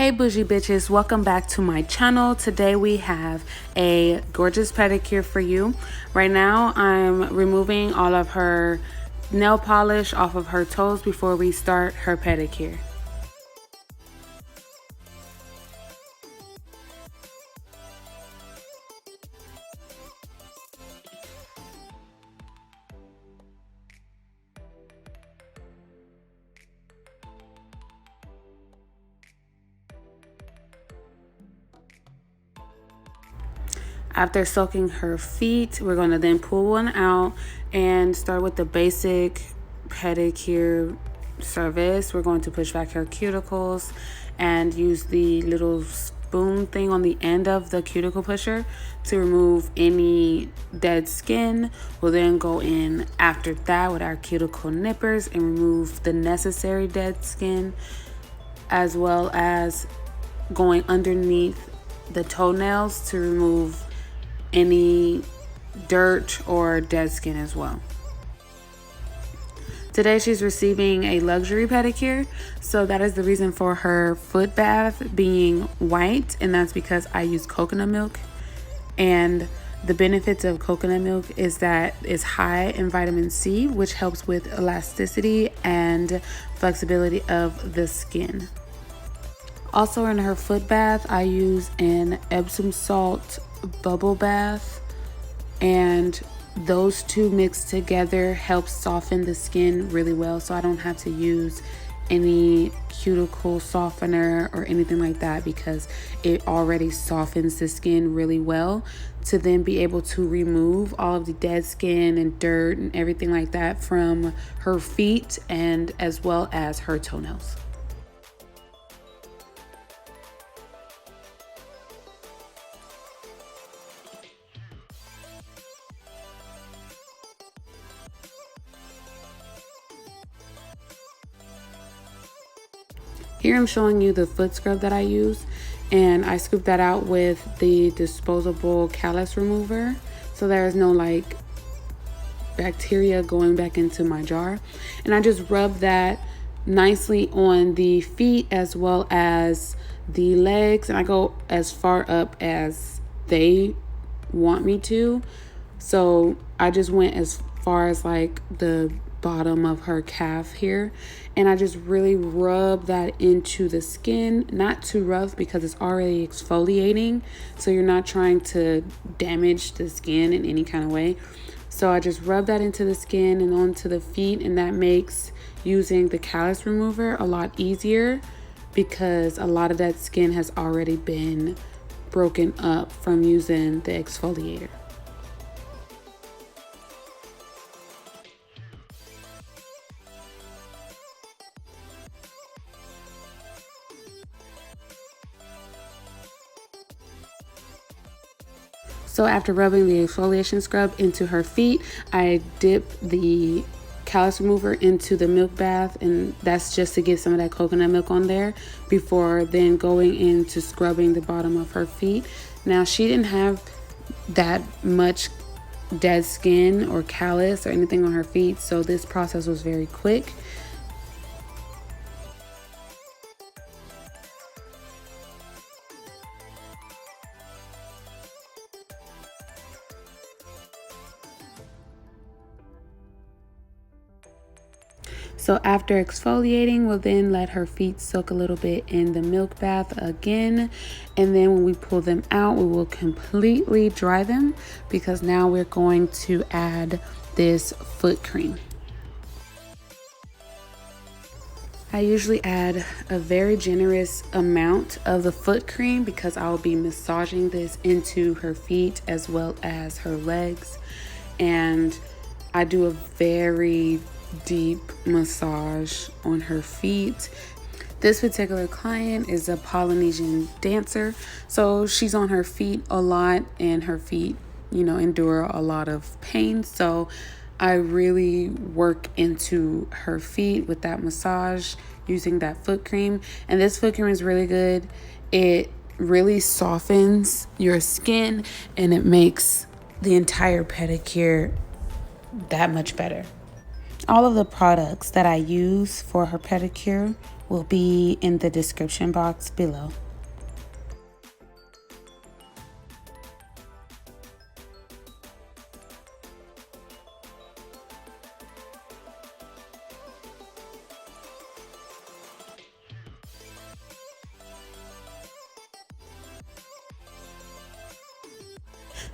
Hey Boujee Bitches, welcome back to my channel. Today we have a gorgeous pedicure for you. Right now I'm removing all of her nail polish off of her toes before we start her pedicure. After soaking her feet, we're going to then pull one out and start with the basic pedicure service. We're going to push back her cuticles and use the little spoon thing on the end of the cuticle pusher to remove any dead skin. We'll then go in after that with our cuticle nippers and remove the necessary dead skin, as well as going underneath the toenails to remove any dirt or dead skin as well. Today she's receiving a luxury pedicure, so that is the reason for her foot bath being white, and that's because I use coconut milk. And the benefits of coconut milk is that it's high in vitamin C, which helps with elasticity and flexibility of the skin. Also in her foot bath, I use an Epsom salt bubble bath, and those two mixed together help soften the skin really well, so I don't have to use any cuticle softener or anything like that because it already softens the skin really well to then be able to remove all of the dead skin and dirt and everything like that from her feet and as well as her toenails. Here I'm showing you the foot scrub that I use, and I scoop that out with the disposable callus remover so there is no like bacteria going back into my jar. And I just rub that nicely on the feet as well as the legs, and I go as far up as they want me to. So I just went as far as like the bottom of her calf here, and I just really rub that into the skin, not too rough because it's already exfoliating, so you're not trying to damage the skin in any kind of way. So I just rub that into the skin and onto the feet, and that makes using the callus remover a lot easier because a lot of that skin has already been broken up from using the exfoliator. So after rubbing the exfoliation scrub into her feet, I dip the callus remover into the milk bath, and that's just to get some of that coconut milk on there before then going into scrubbing the bottom of her feet. Now she didn't have that much dead skin or callus or anything on her feet, so this process was very quick. So after exfoliating, we'll then let her feet soak a little bit in the milk bath again. And then when we pull them out, we will completely dry them because now we're going to add this foot cream. I usually add a very generous amount of the foot cream because I'll be massaging this into her feet as well as her legs. And I do a very deep massage on her feet. This particular client is a Polynesian dancer, so she's on her feet a lot, and her feet, endure a lot of pain. So I really work into her feet with that massage using that foot cream. And this foot cream is really good. It really softens your skin and it makes the entire pedicure that much better. All of the products that I use for her pedicure will be in the description box below.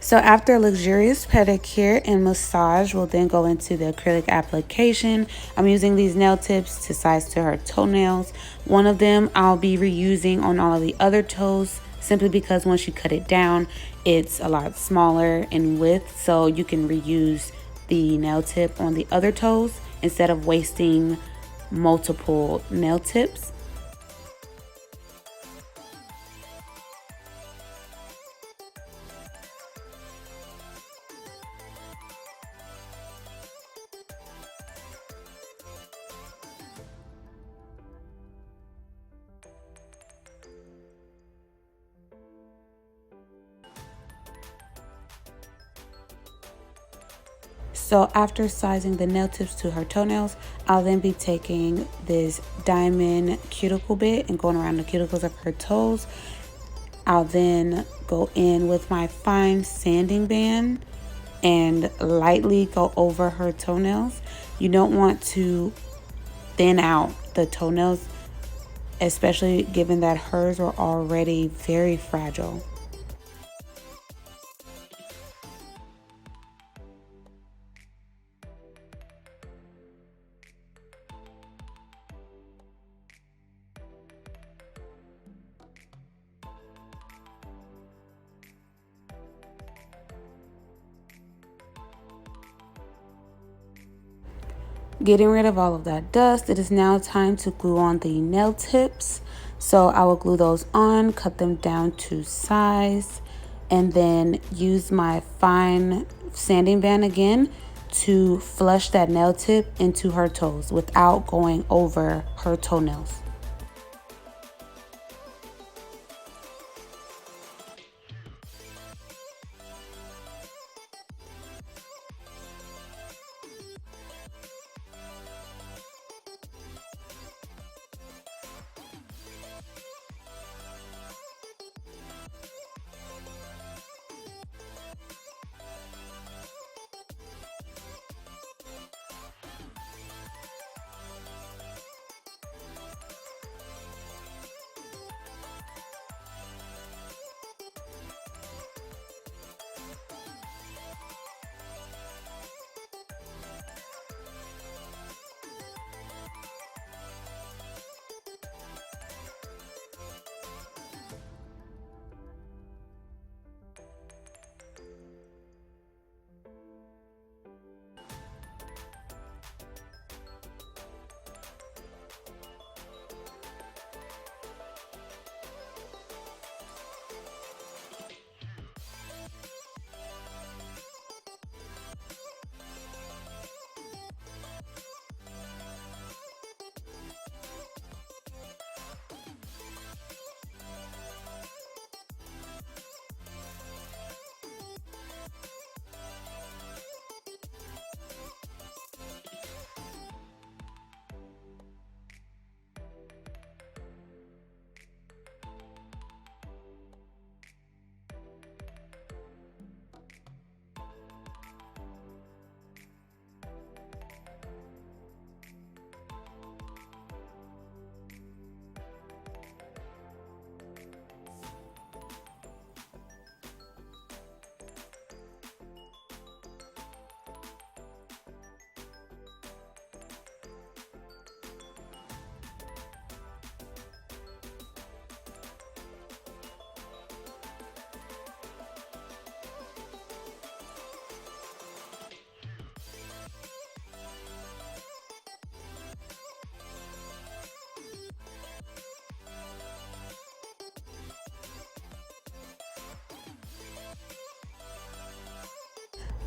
So after luxurious pedicure and massage, we'll then go into the acrylic application. I'm using these nail tips to size to her toenails. One of them I'll be reusing on all of the other toes, simply because once you cut it down, it's a lot smaller in width, so you can reuse the nail tip on the other toes instead of wasting multiple nail tips. So after sizing the nail tips to her toenails, I'll then be taking this diamond cuticle bit and going around the cuticles of her toes. I'll then go in with my fine sanding band and lightly go over her toenails. You don't want to thin out the toenails, especially given that hers are already very fragile. Getting rid of all of that dust, it is now time to glue on the nail tips. So I will glue those on, cut them down to size, and then use my fine sanding band again to flush that nail tip into her toes without going over her toenails.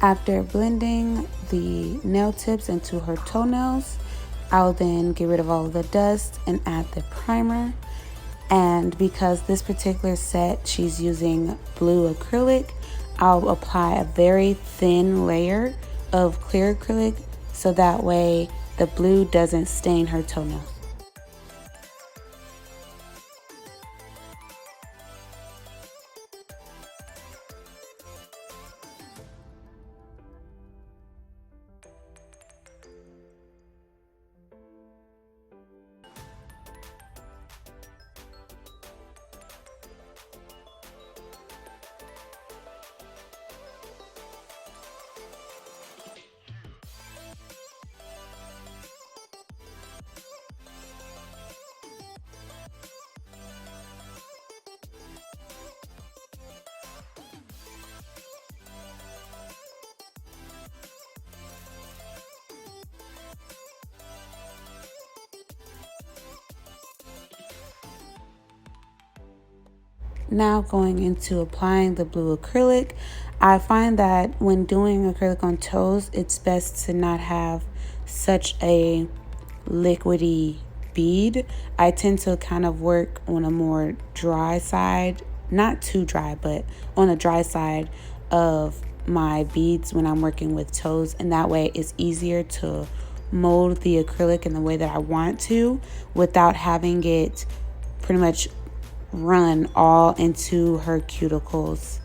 After blending the nail tips into her toenails, I'll then get rid of all of the dust and add the primer. And because this particular set, she's using blue acrylic, I'll apply a very thin layer of clear acrylic so that way the blue doesn't stain her toenails. Now going into applying the blue acrylic, I find that when doing acrylic on toes, it's best to not have such a liquidy bead. I tend to kind of work on a more dry side, not too dry, but on a dry side of my beads when I'm working with toes, and that way it's easier to mold the acrylic in the way that I want to without having it pretty much run all into her cuticles.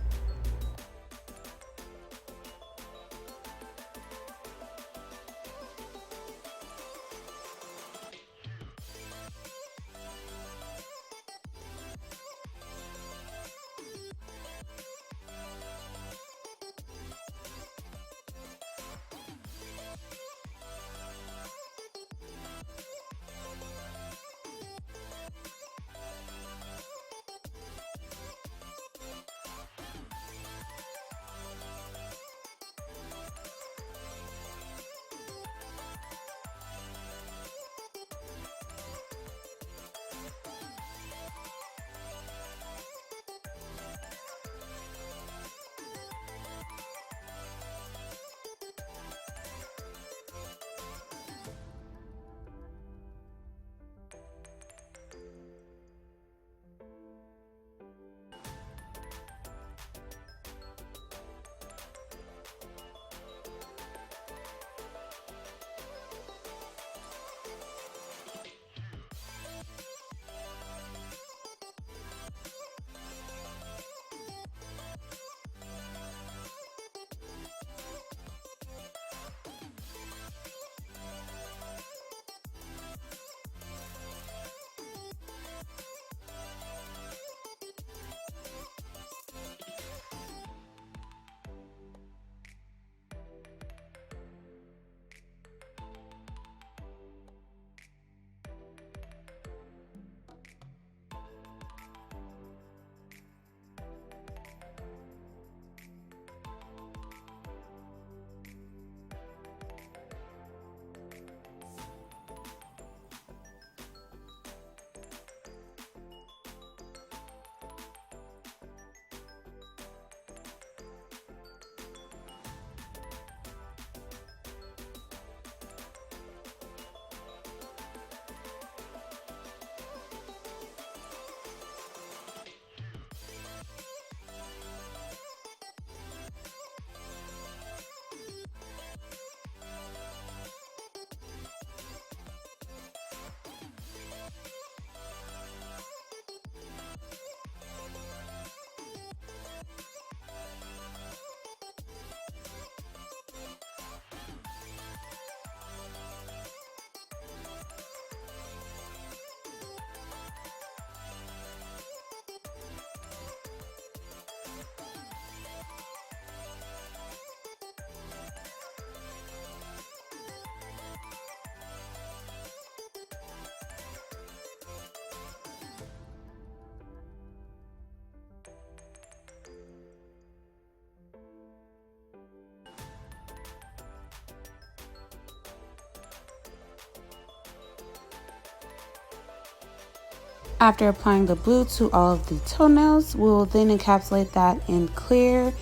After applying the blue to all of the toenails, we'll then encapsulate that in clear.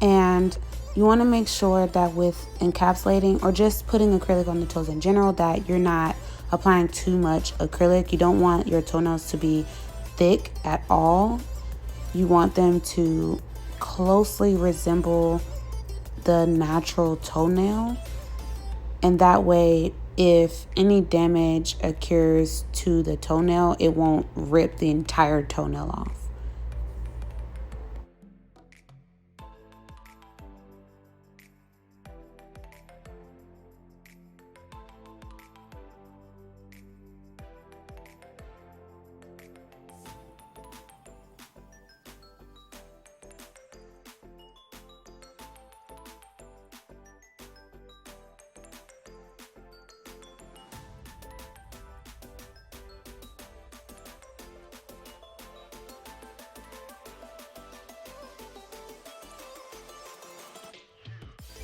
And you want to make sure that with encapsulating or just putting acrylic on the toes in general, that you're not applying too much acrylic. You don't want your toenails to be thick at all. You want them to closely resemble the natural toenail, and that way if any damage occurs to the toenail, it won't rip the entire toenail off.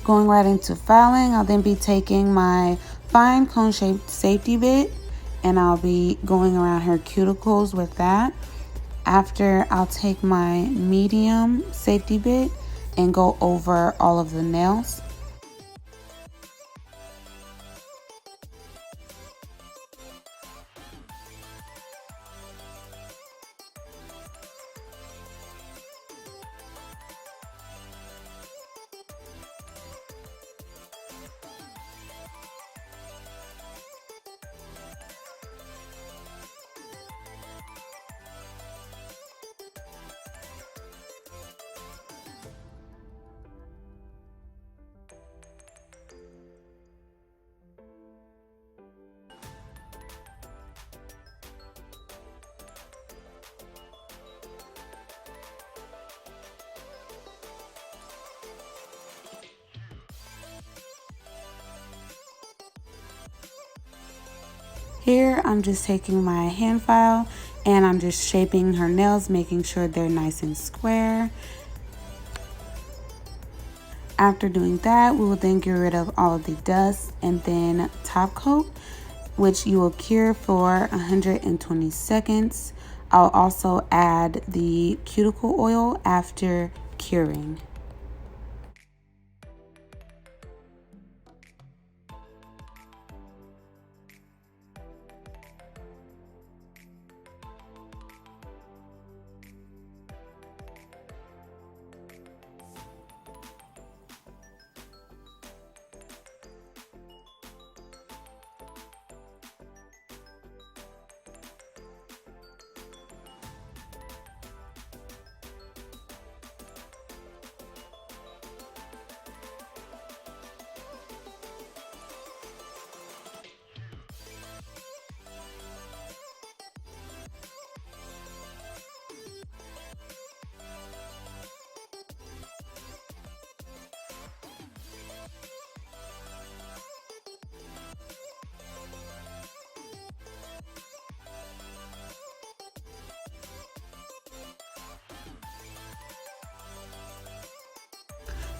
Going right into filing, I'll then be taking my fine cone-shaped safety bit and I'll be going around her cuticles with that. After, I'll take my medium safety bit and go over all of the nails. Here, I'm just taking my hand file and I'm just shaping her nails, making sure they're nice and square. After doing that, we will then get rid of all of the dust and then top coat, which you will cure for 120 seconds. I'll also add the cuticle oil after curing.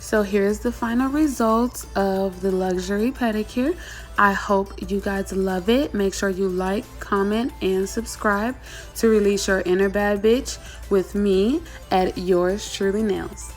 So here's the final results of the luxury pedicure. I hope you guys love it. Make sure you like, comment, and subscribe to release your inner bad bitch with me at Yours Truly Nails.